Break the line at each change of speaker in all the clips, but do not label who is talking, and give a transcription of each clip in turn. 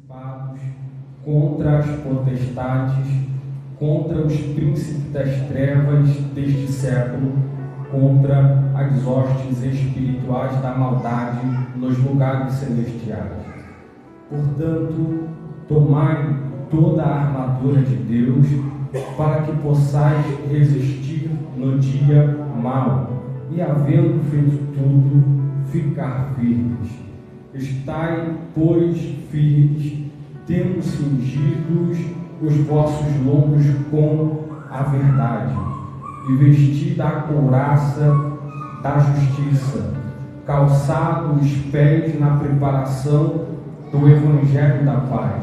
principados, contra as potestades, contra os príncipes das trevas deste século, contra as hostes espirituais da maldade nos lugares celestiais. Portanto, tomai toda a armadura de Deus, para que possais resistir no dia mau, e havendo feito tudo, ficar firmes. Estai, pois, firmes, tendo cingidos os vossos lombos com a verdade, e vestida a couraça da justiça, calçados os pés na preparação do evangelho da paz,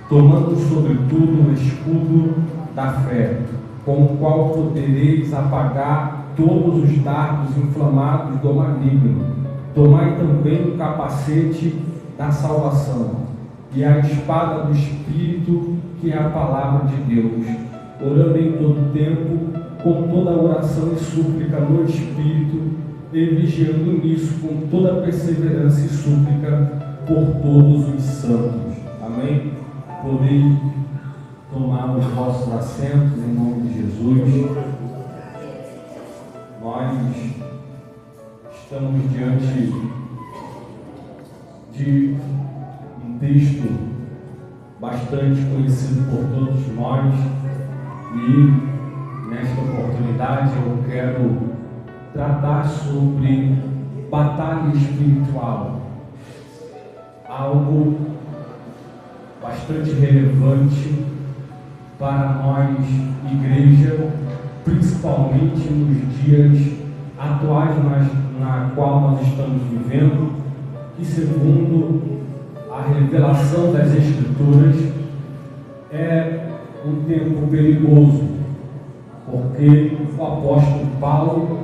tomando sobretudo o escudo da fé, com o qual podereis apagar todos os dardos inflamados do maligno. Tomai também o capacete da salvação e a espada do Espírito, que é a palavra de Deus, orando em todo tempo, com toda oração e súplica no Espírito, e vigiando nisso com toda perseverança e súplica por todos os santos. Amém? Podem tomar os vossos assentos em nome de Jesus. Nós estamos diante de um texto bastante conhecido por todos nós, e nesta oportunidade eu quero tratar sobre batalha espiritual, algo bastante relevante para nós, igreja, principalmente nos dias atuais na qual nós estamos vivendo, que segundo a revelação das Escrituras é um tempo perigoso, porque o apóstolo Paulo,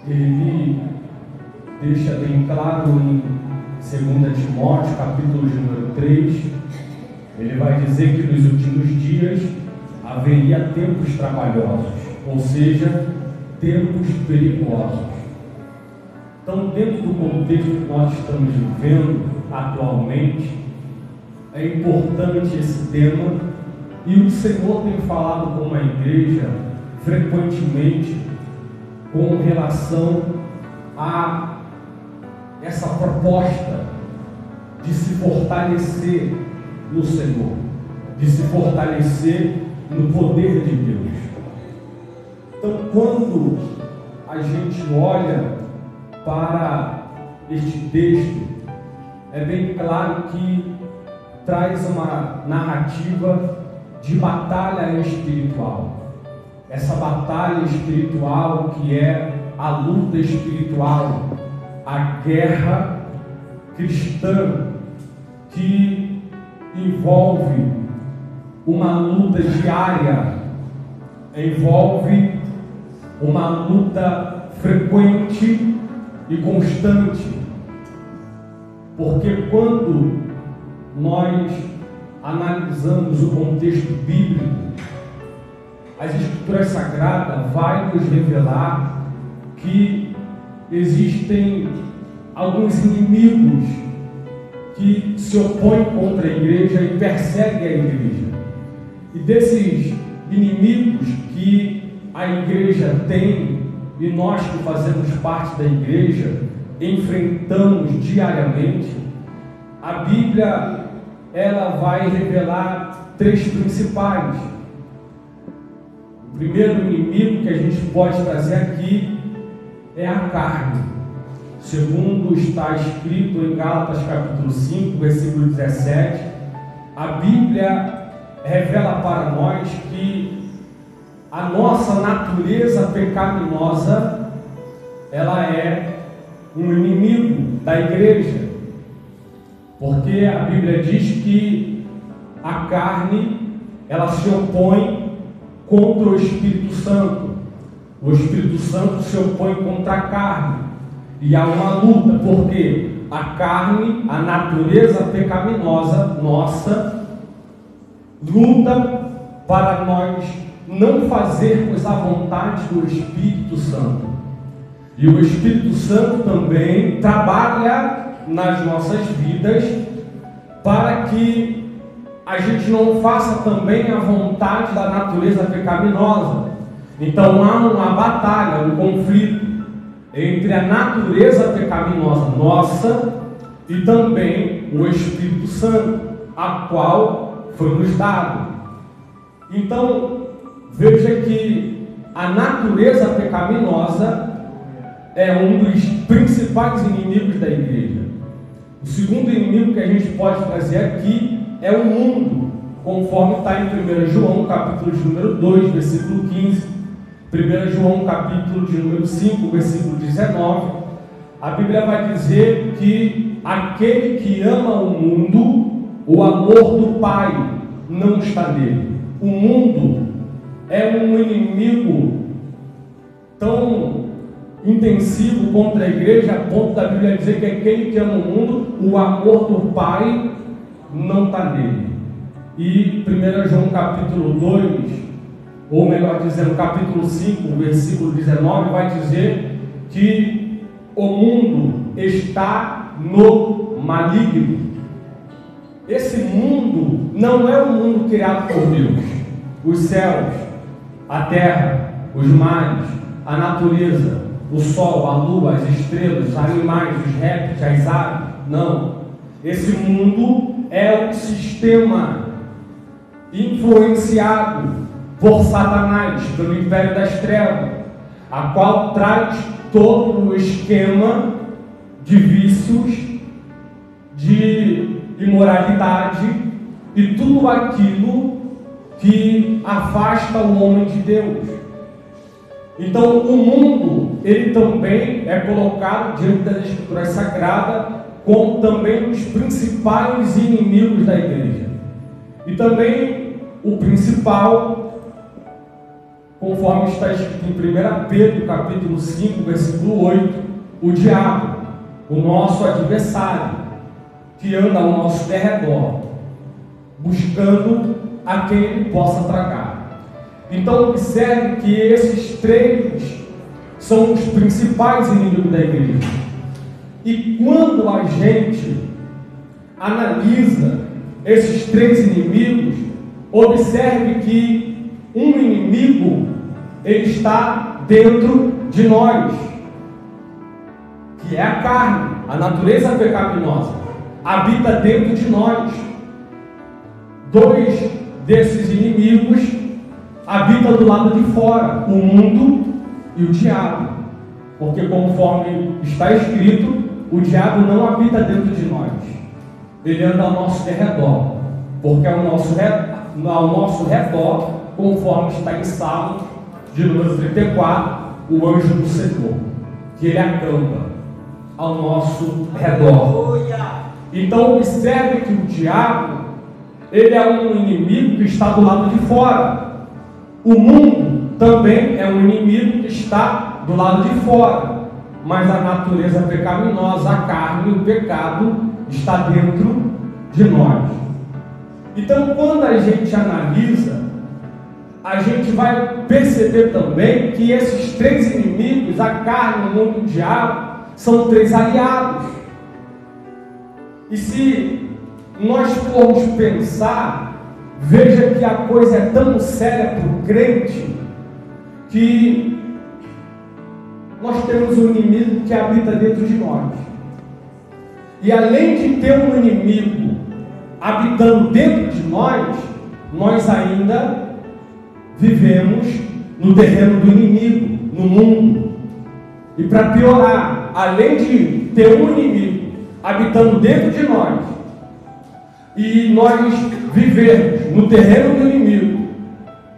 ele deixa bem claro em 2 Timóteo, capítulo número 3, ele vai dizer que nos últimos dias haveria tempos trabalhosos, ou seja, tempos perigosos. Então, dentro do contexto que nós estamos vivendo atualmente, é importante esse tema, e o Senhor tem falado com a igreja frequentemente com relação a essa proposta de se fortalecer no Senhor, de se fortalecer no poder de Deus. Então, quando a gente olha para este texto, é bem claro que traz uma narrativa de batalha espiritual. Essa batalha espiritual que é a luta espiritual, a guerra cristã, que envolve uma luta diária, envolve uma luta frequente e constante, porque quando nós analisamos o contexto bíblico, as Escrituras Sagradas vai nos revelar que existem alguns inimigos que se opõem contra a igreja e perseguem a igreja. E desses inimigos que a igreja tem, e nós que fazemos parte da igreja enfrentamos diariamente, a Bíblia ela vai revelar três principais. O primeiro inimigo que a gente pode trazer aqui é a carne. Segundo está escrito em Gálatas capítulo 5, versículo 17, a Bíblia revela para nós que a nossa natureza pecaminosa, ela é um inimigo da igreja, porque a Bíblia diz que a carne, ela se opõe contra o Espírito Santo, o Espírito Santo se opõe contra a carne, e há uma luta, porque a carne, a natureza pecaminosa nossa, luta para nós não fazermos a vontade do Espírito Santo. E o Espírito Santo também trabalha nas nossas vidas para que a gente não faça também a vontade da natureza pecaminosa. Então há uma batalha, um conflito entre a natureza pecaminosa nossa e também o Espírito Santo, a qual foi nos dado. Então, veja que a natureza pecaminosa é um dos principais inimigos da igreja. O segundo inimigo que a gente pode trazer aqui é o mundo, conforme está em 1 João, capítulo de número 2, versículo 15, 1 João, capítulo de número 5, versículo 19. A Bíblia vai dizer que aquele que ama o mundo, o amor do Pai não está nele. O mundo é um inimigo tão intensivo contra a igreja, a ponto da Bíblia dizer que aquele que ama o mundo, o amor do Pai não está nele. E 1 João capítulo 2, ou melhor dizendo, capítulo 5, versículo 19, vai dizer que o mundo está no maligno. Esse mundo não é um mundo criado por Deus. Os céus, a terra, os mares, a natureza, o sol, a lua, as estrelas, os animais, os répteis, as aves. Não. Esse mundo é um sistema influenciado por Satanás, pelo império das trevas, a qual traz todo o esquema de vícios, de imoralidade e tudo aquilo que afasta o homem de Deus. Então o mundo, ele também é colocado diante das Escrituras Sagradas como também um dos principais inimigos da igreja. E também o principal, conforme está escrito em 1 Pedro, capítulo 5, versículo 8, o diabo, o nosso adversário, que anda ao nosso derredor, buscando a quem ele possa tragar. Então observe que esses três são os principais inimigos da igreja. E quando a gente analisa esses três inimigos, observe que um inimigo, ele está dentro de nós, que é a carne, a natureza pecaminosa, habita dentro de nós. Dois desses inimigos habitam do lado de fora, o mundo e o diabo, porque conforme está escrito, o diabo não habita dentro de nós, ele anda ao nosso derredor, porque é ao nosso redor, conforme está em Salmo de número 34, o anjo do Senhor, que ele acampa ao nosso redor. Então observe que o diabo, ele é um inimigo que está do lado de fora. O mundo também é um inimigo que está do lado de fora, mas a natureza pecaminosa, a carne, o pecado está dentro de nós. Então quando a gente analisa, a gente vai perceber também que esses três inimigos, a carne, o mundo e o diabo, são três aliados. E se nós formos pensar, veja que a coisa é tão séria para o crente, que nós temos um inimigo que habita dentro de nós. E além de ter um inimigo habitando dentro de nós, nós ainda vivemos no terreno do inimigo, no mundo. E para piorar, além de ter um inimigo habitando dentro de nós, e nós vivermos no terreno do inimigo,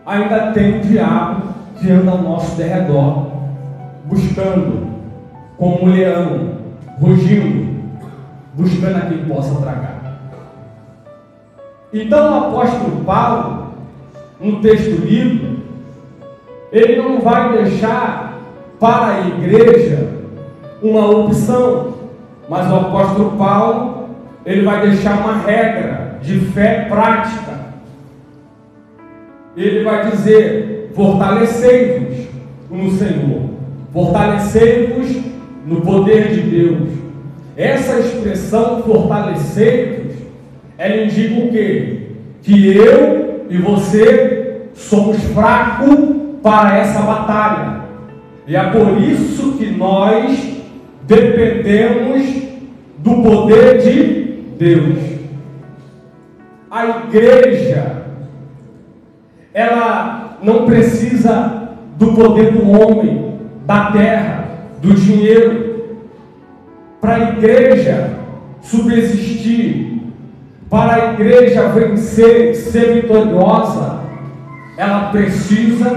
ainda tem o diabo que anda ao nosso derredor, buscando como um leão, rugindo, buscando a quem possa tragar. Então o apóstolo Paulo, no texto lido, ele não vai deixar para a igreja uma opção, mas o apóstolo Paulo, ele vai deixar uma regra de fé prática. Ele vai dizer: fortalecei-vos no Senhor, fortalecei-vos no poder de Deus. Essa expressão fortalecei-vos ela indica o quê? Que eu e você somos fracos para essa batalha. E é por isso que nós dependemos do poder de Deus. A igreja, ela não precisa do poder do homem, da terra, do dinheiro. Para a igreja subsistir, para a igreja vencer, ser vitoriosa, ela precisa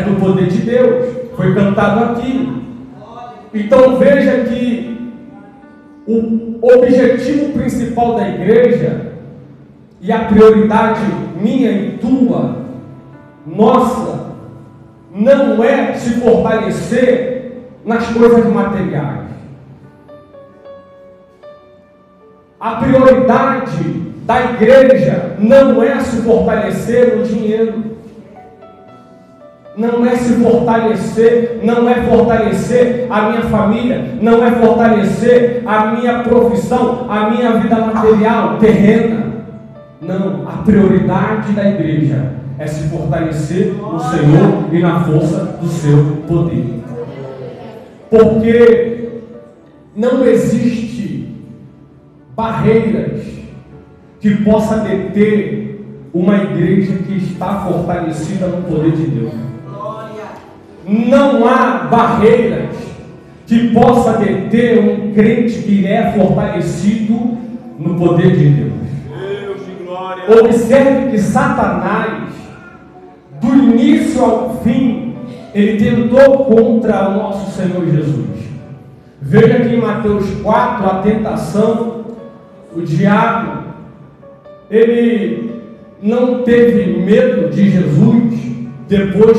do poder de Deus. Foi cantado aqui. Então veja que o objetivo principal da igreja e a prioridade minha e tua, nossa, não é se fortalecer nas coisas materiais. A prioridade da igreja não é se fortalecer no dinheiro. Não é se fortalecer, não é fortalecer a minha família, não é fortalecer a minha profissão, a minha vida material, terrena. Não, a prioridade da igreja é se fortalecer no Senhor e na força do seu poder. Porque não existe barreiras que possa deter uma igreja que está fortalecida no poder de Deus. Não há barreiras que possa deter um crente que é fortalecido no poder de Deus. Observe que Satanás, do início ao fim, ele tentou contra o nosso Senhor Jesus. Veja aqui em Mateus 4, a tentação, o diabo, ele não teve medo de Jesus, depois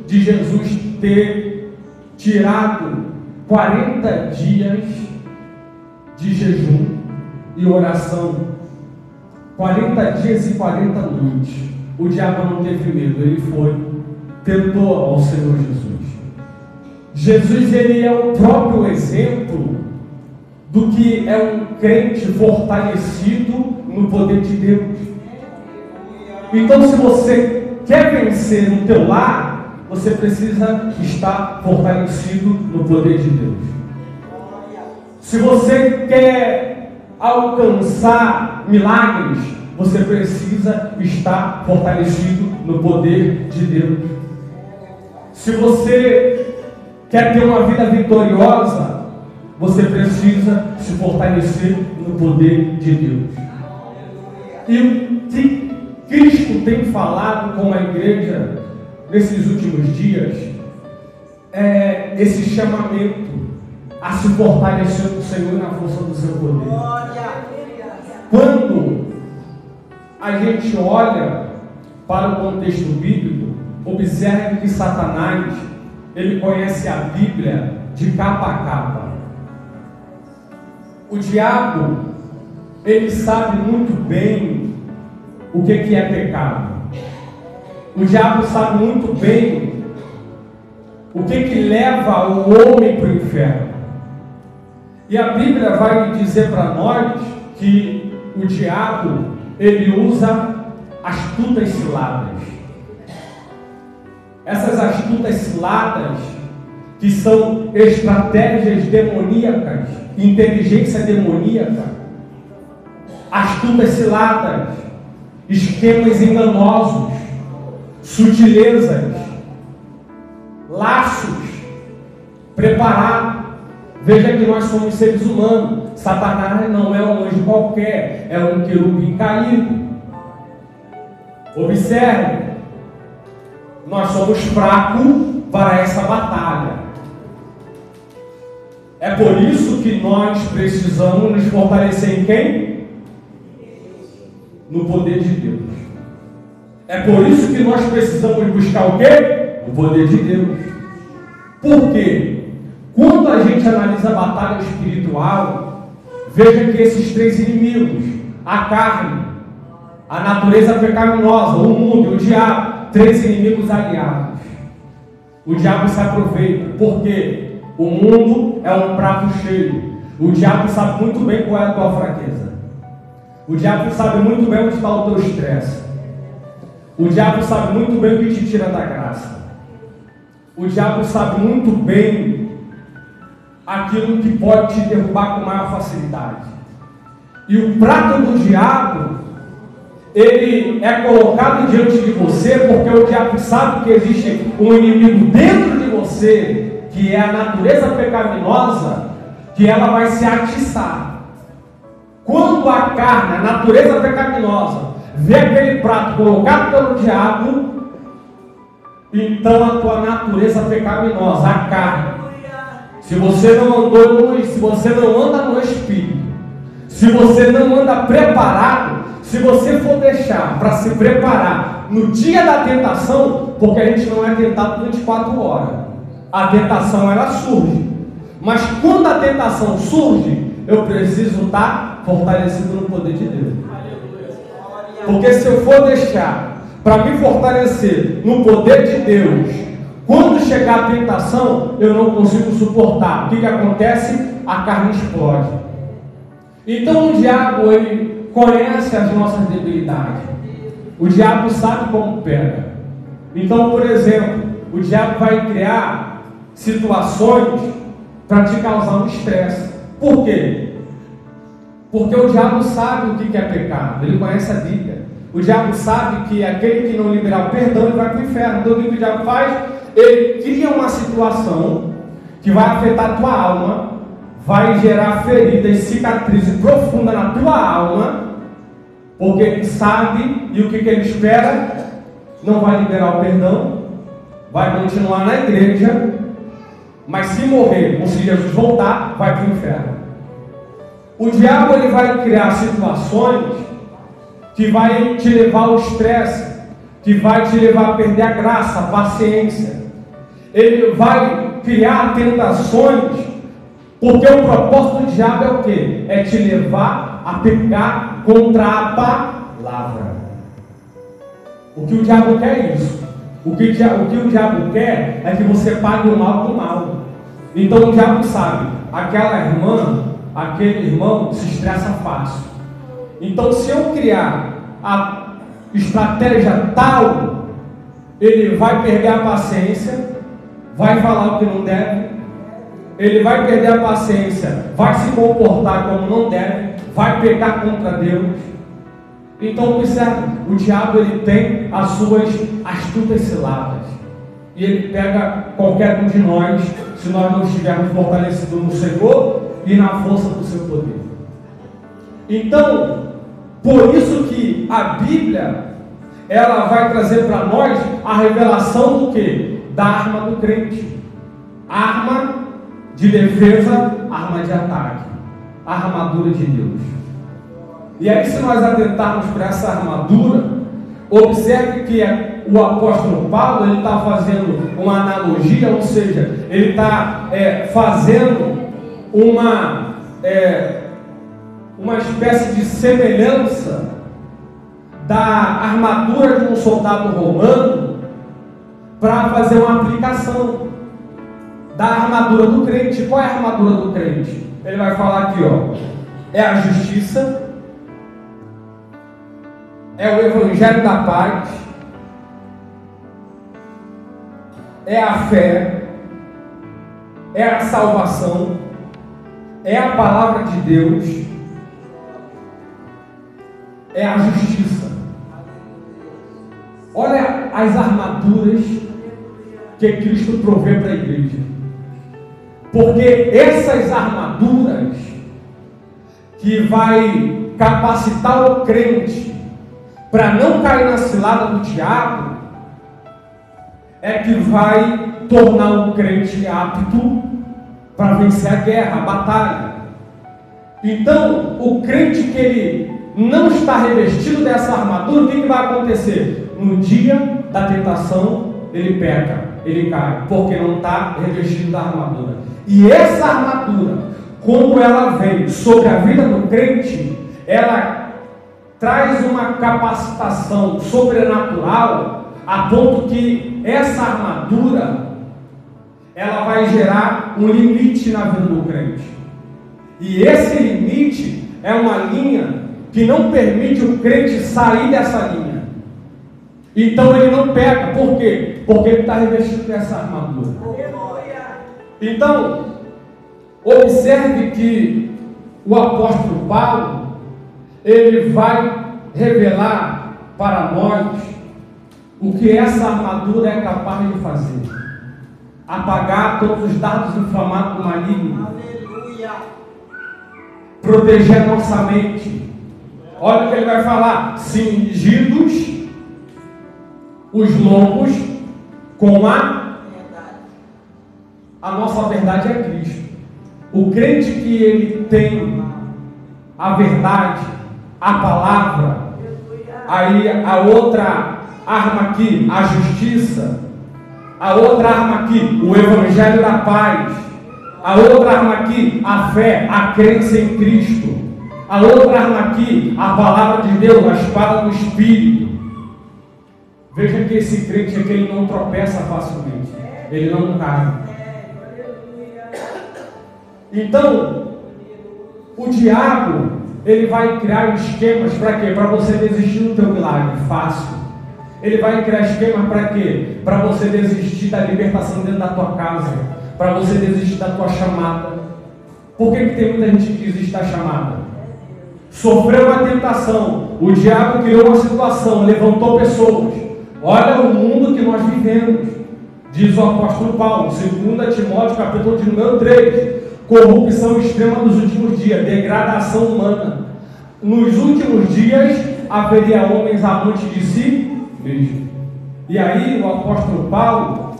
de Jesus ter tirado 40 dias de jejum e oração, 40 dias e 40 noites. O diabo não teve medo, ele foi, tentou ao Senhor Jesus. Jesus, ele é o próprio exemplo do que é um crente fortalecido no poder de Deus. Então, se você quer vencer no teu lar, você precisa estar fortalecido no poder de Deus. Se você quer alcançar milagres, você precisa estar fortalecido no poder de Deus. Se você quer ter uma vida vitoriosa, você precisa se fortalecer no poder de Deus. E o que Cristo tem falado com a igreja nesses últimos dias é esse chamamento a se fortalecer no Senhor e na força do seu poder. Quando a gente olha para o contexto bíblico, observe que Satanás, ele conhece a Bíblia de capa a capa. O diabo, ele sabe muito bem o que é pecado. O diabo sabe muito bem o que leva o homem para o inferno. E a Bíblia vai dizer para nós que o diabo, ele usa astutas ciladas. Essas astutas ciladas, que são estratégias demoníacas, inteligência demoníaca, astutas ciladas, esquemas enganosos, sutilezas, laços preparados. Veja que nós somos seres humanos. Satanás não é um anjo qualquer, é um querubim caído. Observe, nós somos fracos para essa batalha. É por isso que nós precisamos nos fortalecer em quem? No poder de Deus. É por isso que nós precisamos buscar o quê? O poder de Deus. Por quê? Quando a gente analisa a batalha espiritual, veja que esses três inimigos, a carne, a natureza pecaminosa, o mundo e o diabo, três inimigos aliados. O diabo se aproveita, porque o mundo é um prato cheio. O diabo sabe muito bem qual é a tua fraqueza. O diabo sabe muito bem onde está o teu estresse. O diabo sabe muito bem o que te tira da graça. O diabo sabe muito bem aquilo que pode te derrubar com maior facilidade. E o prato do diabo, ele é colocado diante de você porque o diabo sabe que existe um inimigo dentro de você, que é a natureza pecaminosa, que ela vai se atiçar. Quando a carne, a natureza pecaminosa, vê aquele prato colocado pelo diabo, então a tua natureza pecaminosa, a carne, se você não andou no luz, se você não anda no Espírito, se você não anda preparado, se você for deixar para se preparar no dia da tentação, porque a gente não é tentado 24 horas, a tentação ela surge, mas quando a tentação surge, eu preciso estar fortalecido no poder de Deus. Porque se eu for deixar para me fortalecer no poder de Deus, quando chegar a tentação, eu não consigo suportar. O que acontece? A carne explode. Então o diabo, ele conhece as nossas debilidades. O diabo sabe como pega. Então, por exemplo, o diabo vai criar situações para te causar um estresse. Por quê? Porque o diabo sabe o que é pecado. Ele conhece a Bíblia. O diabo sabe que aquele que não liberar o perdão, ele vai para o inferno. Então o que o diabo faz? Ele cria uma situação que vai afetar a tua alma, vai gerar feridas, cicatrizes profundas na tua alma, porque ele sabe, e o que ele espera? Não vai liberar o perdão, vai continuar na igreja, mas se morrer, ou se Jesus voltar, vai para o inferno. O diabo, ele vai criar situações que vai te levar ao estresse, que vai te levar a perder a graça, a paciência. Ele vai criar tentações, porque o propósito do diabo é o quê? É te levar a pecar contra a palavra. O que o diabo quer é isso. O que o diabo quer é que você pague o mal com o mal. Então o diabo sabe, aquela irmã, aquele irmão se estressa fácil. Então se eu criar a estratégia tal, ele vai perder a paciência, vai falar o que não deve, ele vai perder a paciência, vai se comportar como não deve, vai pecar contra Deus. Então observe, o diabo ele tem as suas astutas ciladas, e ele pega qualquer um de nós, se nós não estivermos fortalecidos no Senhor e na força do seu poder. Então, por isso que a Bíblia, ela vai trazer para nós a revelação do quê? Da arma do crente. Arma de defesa, arma de ataque. A armadura de Deus. E aí, se nós atentarmos para essa armadura, observe que o apóstolo Paulo, ele está fazendo uma analogia, ou seja, ele está fazendo uma espécie de semelhança da armadura de um soldado romano para fazer uma aplicação da armadura do crente. Qual é a armadura do crente? Ele vai falar aqui, ó, é a justiça, é o evangelho da paz, é a fé, é a salvação, é a palavra de Deus, é a justiça. Olha as armaduras que Cristo provê para a igreja. Porque essas armaduras que vai capacitar o crente para não cair na cilada do diabo, é que vai tornar o crente apto para vencer a guerra, a batalha. Então, o crente que ele não está revestido dessa armadura, o que vai acontecer? No dia da tentação, ele peca, ele cai, porque não está revestido da armadura. E essa armadura, quando ela vem sobre a vida do crente, ela traz uma capacitação sobrenatural, a ponto que essa armadura, ela vai gerar um limite na vida do crente. E esse limite é uma linha que não permite o crente sair dessa linha. Então ele não peca. Por quê? Porque ele está revestido dessa armadura. Então, observe que o apóstolo Paulo, ele vai revelar para nós o que essa armadura é capaz de fazer: apagar todos os dardos inflamados do maligno, proteger a nossa mente. Olha o que ele vai falar: cingidos os lombos com a nossa verdade é Cristo. O crente que ele tem a verdade, a palavra, aí a outra arma aqui, a justiça, a outra arma aqui, o evangelho da paz, a outra arma aqui, a fé, a crença em Cristo, a outra arma aqui, a palavra de Deus, a espada do Espírito. Veja que esse crente aqui, ele não tropeça facilmente, ele não cai. Então, o diabo, ele vai criar esquemas para quê? Para você desistir do teu milagre fácil. Ele vai criar esquemas para quê? Para você desistir da libertação dentro da tua casa, para você desistir da tua chamada. Por que tem muita gente que desiste da chamada? Sofreu uma tentação, o diabo criou uma situação, levantou pessoas. Olha o mundo que nós vivemos, diz o apóstolo Paulo, 2 Timóteo, capítulo de número 3, corrupção extrema nos últimos dias, degradação humana. Nos últimos dias haveria homens amantes de si mesmo. E aí o apóstolo Paulo,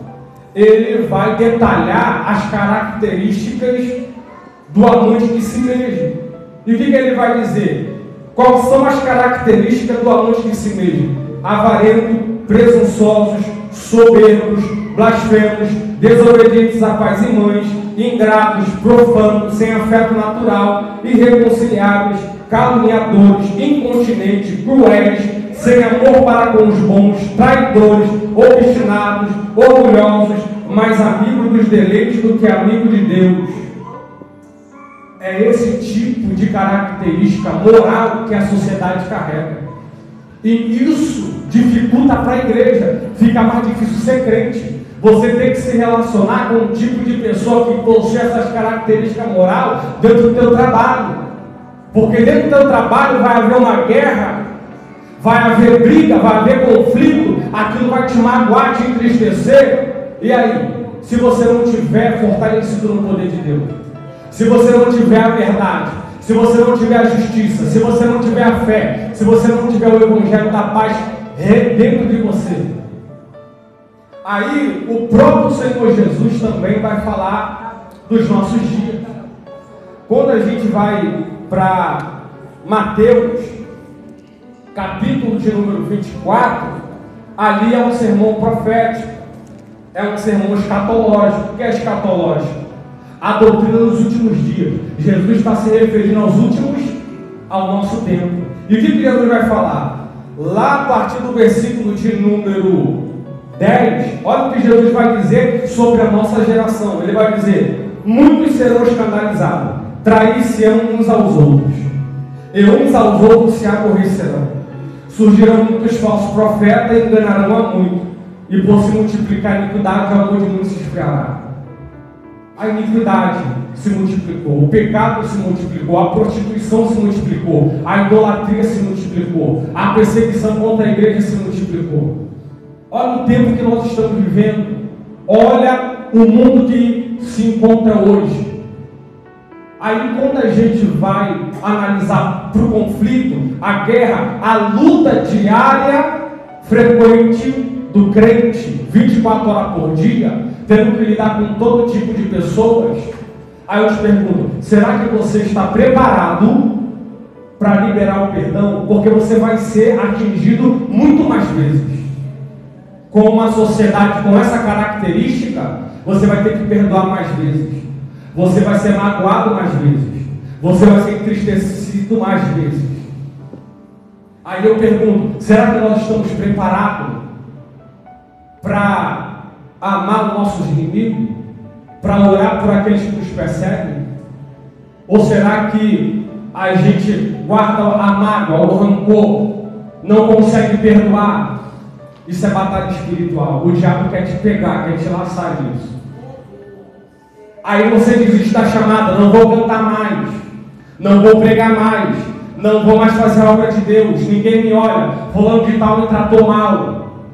ele vai detalhar as características do amante de si mesmo. E o que ele vai dizer? Quais são as características do amante de si mesmo? Avarento, presunçosos, soberbos, blasfemos, desobedientes a pais e mães, ingratos, profanos, sem afeto natural, irreconciliáveis, caluniadores, incontinentes, cruéis, sem amor para com os bons, traidores, obstinados, orgulhosos, mais amigos dos deleites do que amigo de Deus. É esse tipo de característica moral que a sociedade carrega. E isso dificulta para a igreja, fica mais difícil ser crente. Você tem que se relacionar com um tipo de pessoa que possui essas características morais dentro do teu trabalho. Porque dentro do teu trabalho vai haver uma guerra, vai haver briga, vai haver conflito, aquilo vai te magoar, te entristecer. E aí, se você não tiver fortalecido no poder de Deus, se você não tiver a verdade, se você não tiver a justiça, se você não tiver a fé, se você não tiver o evangelho da paz dentro de você, aí o próprio Senhor Jesus também vai falar dos nossos dias. Quando a gente vai para Mateus, capítulo de número 24, ali é um sermão profético, é um sermão escatológico. O que é escatológico? A doutrina dos últimos dias. Jesus está se referindo aos últimos, ao nosso tempo. E o que Jesus vai falar? Lá a partir do versículo de número 10, olha o que Jesus vai dizer sobre a nossa geração. Ele vai dizer: muitos serão escandalizados, trair-se-ão uns aos outros, e uns aos outros se aborrecerão. Surgirão muitos falsos profetas e enganarão a muito, e por se multiplicar a iniquidade, o amor de muitos se esfriará. A iniquidade se multiplicou, o pecado se multiplicou, a prostituição se multiplicou, a idolatria se multiplicou, a perseguição contra a igreja se multiplicou. Olha o tempo que nós estamos vivendo, olha o mundo que se encontra hoje. Aí quando a gente vai analisar para o conflito, a guerra, a luta diária, frequente do crente, 24 horas por dia, tendo que lidar com todo tipo de pessoas, aí eu te pergunto, será que você está preparado para liberar o perdão? Porque você vai ser atingido muito mais vezes. Com uma sociedade com essa característica, você vai ter que perdoar mais vezes. Você vai ser magoado mais vezes. Você vai ser entristecido mais vezes. Aí eu pergunto, será que nós estamos preparados para amar os nossos inimigos? Para orar por aqueles que nos perseguem? Ou será que a gente guarda a mágoa, o rancor, não consegue perdoar. Isso é batalha espiritual. O diabo quer te pegar, quer te laçar nisso. Aí você desiste da chamada, não vou cantar mais, não vou pregar mais, não vou mais fazer a obra de Deus, ninguém me olha, fulano de tal me tratou mal,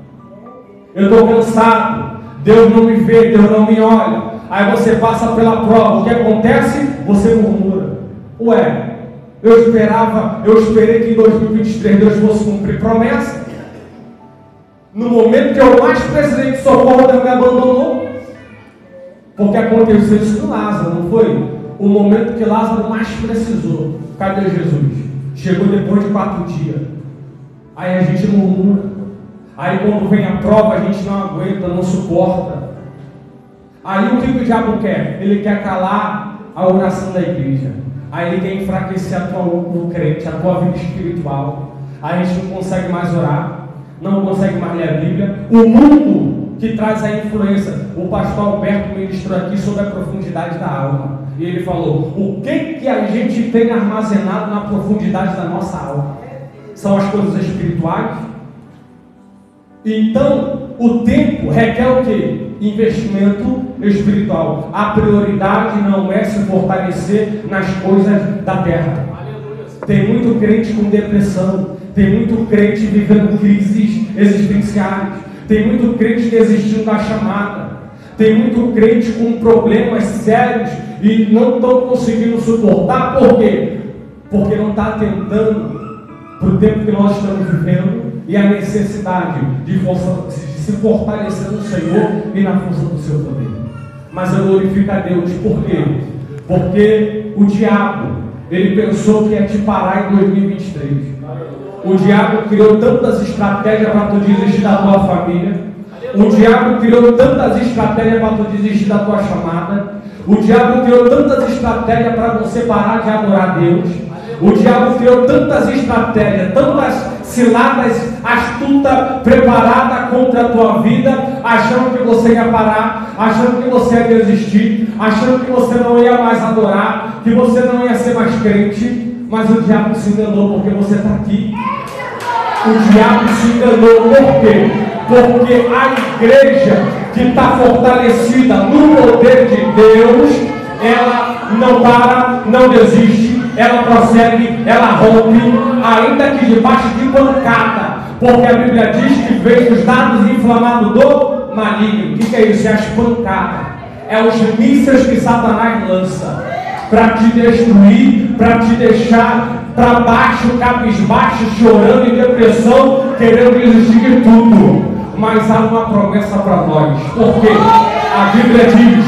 eu estou cansado, Deus não me vê, Deus não me olha. Aí você passa pela prova, o que acontece? Você murmura. Ué, eu esperei que em 2023 Deus fosse cumprir promessa. No momento que eu mais precisei de socorro, Deus me abandonou. Porque aconteceu isso com Lázaro, não foi? O momento que Lázaro mais precisou. Cadê Jesus? Chegou depois de 4 dias. Aí a gente murmura. Aí quando vem a prova, a gente não aguenta, não suporta. Aí o que o diabo quer? Ele quer calar a oração da igreja. Aí ele quer enfraquecer o crente, a tua vida espiritual. Aí a gente não consegue mais orar, não consegue mais ler a Bíblia. O mundo que traz a influência. O pastor Alberto ministrou aqui sobre a profundidade da alma. E ele falou, o que a gente tem armazenado na profundidade da nossa alma? São as coisas espirituais. Então, o tempo requer o quê? Investimento espiritual. A prioridade não é se fortalecer nas coisas da terra. Tem muito crente com depressão, tem muito crente vivendo crises existenciais, tem muito crente desistindo da chamada, tem muito crente com problemas sérios e não estão conseguindo suportar. Por quê? Porque não está atentando para o tempo que nós estamos vivendo e a necessidade de se fortalecer no Senhor e na força do seu poder. Mas eu glorifico a Deus. Por quê? Porque o diabo, ele pensou que ia te parar em 2023. O diabo criou tantas estratégias para tu desistir da tua família. O diabo criou tantas estratégias para tu desistir da tua chamada. O diabo criou tantas estratégias para você parar de adorar Deus. O diabo criou tantas estratégias, tantas ciladas astutas preparadas contra a tua vida, achando que você ia parar, achando que você ia desistir, achando que você não ia mais adorar, que você não ia ser mais crente. Mas o diabo se enganou porque você está aqui. O diabo se enganou por quê? Porque a igreja que está fortalecida no poder de Deus, ela não para, não desiste, ela prossegue, ela rompe, ainda que debaixo de pancada, porque a Bíblia diz que veio os dados inflamados do maligno. O que é isso? É as pancadas, é os mísseis que Satanás lança para te destruir, para te deixar para baixo, cabisbaixo, chorando em depressão, querendo desistir de tudo. Mas há uma promessa para nós, porque a Bíblia diz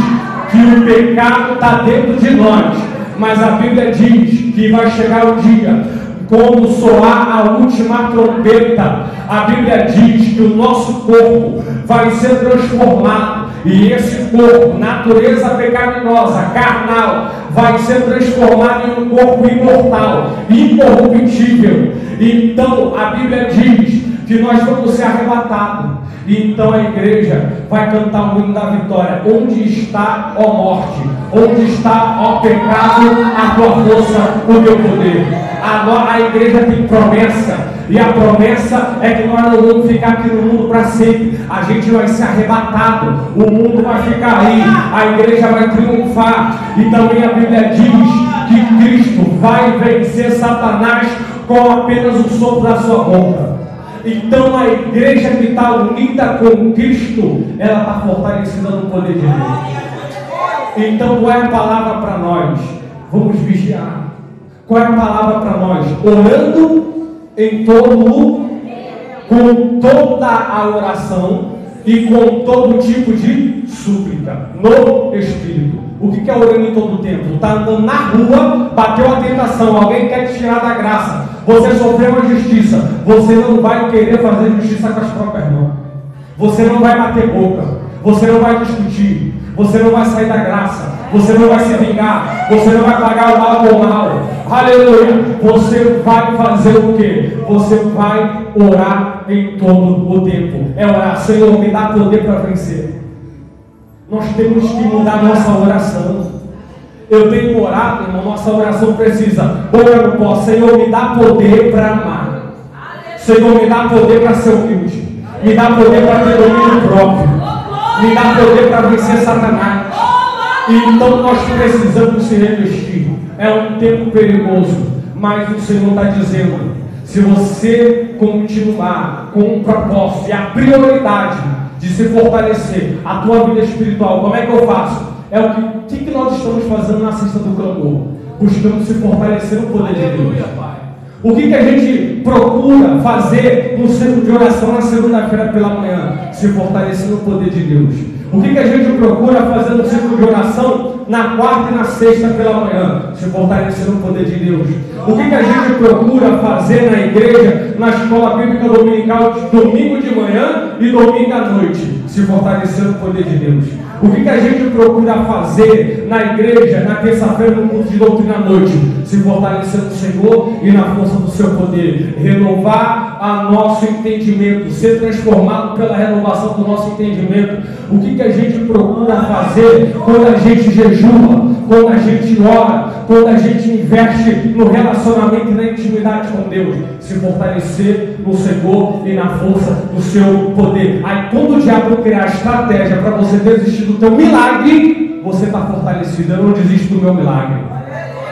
que o pecado está dentro de nós, mas a Bíblia diz que vai chegar o dia, quando soar a última trombeta, a Bíblia diz que o nosso corpo vai ser transformado, e esse corpo, natureza pecaminosa, carnal, vai ser transformado em um corpo imortal, incorruptível. Então a Bíblia diz que nós vamos ser arrebatados. Então a igreja vai cantar o hino da vitória. Onde está, ó morte? Onde está, ó pecado, a tua força, o teu poder? A igreja tem promessa, e a promessa é que nós não vamos ficar aqui no mundo para sempre. A gente vai ser arrebatado, o mundo vai ficar aí, a igreja vai triunfar. E também a Bíblia diz que Cristo vai vencer Satanás com apenas um sopro da sua boca. Então a igreja que está unida com Cristo, ela está fortalecida no poder de Deus. Então qual é a palavra para nós? Vamos vigiar. Qual é a palavra para nós? Orando em todo, com toda a oração e com todo tipo de súplica no Espírito. O que é orando em todo o tempo? Está andando na rua, bateu a tentação, alguém quer te tirar da graça, você sofreu uma justiça, você não vai querer fazer justiça com as próprias mãos, você não vai bater boca, você não vai discutir, você não vai sair da graça, você não vai se vingar, você não vai pagar o mal com o mal. Aleluia! Você vai fazer o quê? Você vai orar em todo o tempo. É orar, Senhor, me dá poder para vencer. Nós temos que mudar nossa oração. Eu tenho orado, irmão, nossa oração precisa. Ora no pó, Senhor, me dá poder para amar. Senhor, me dá poder para ser humilde. Me dá poder para ter domínio próprio. Me dá poder para vencer Satanás. E então nós precisamos se revestir. É um tempo perigoso, mas o Senhor está dizendo: se você continuar com um propósito e a prioridade de se fortalecer a tua vida espiritual, como é que eu faço? É o que nós estamos fazendo na Cesta do Clamor? Buscamos se fortalecer no poder de Deus. O que a gente procura fazer no centro de oração na segunda-feira pela manhã? Se fortalecer no poder de Deus. O que a gente procura fazer no centro de oração na quarta e na sexta pela manhã? Se fortalecer no poder de Deus. O que a gente procura fazer na igreja, na escola bíblica dominical, de domingo de manhã e domingo à noite? Se fortalecer no poder de Deus. O que a gente procura fazer na igreja, na terça-feira, no culto de doutrina à noite? Se fortalecer no Senhor e na força do seu poder. Renovar o nosso entendimento, ser transformado pela renovação do nosso entendimento. O que a gente procura fazer quando a gente jejua, quando a gente ora, quando a gente investe no relacionamento e na intimidade com Deus? Se fortalecer no Senhor e na força do seu poder. Aí quando o diabo criar estratégia para você desistir do teu milagre, você está fortalecido. Eu não desisto do meu milagre.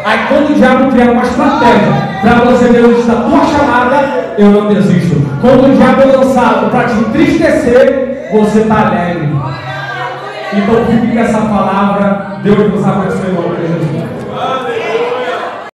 Aí quando o diabo criar uma estratégia para você desistir da tua chamada, eu não desisto. Quando o diabo é lançado para te entristecer, você está alegre. Então fique com essa palavra. Deus nos abençoe em nome de Jesus.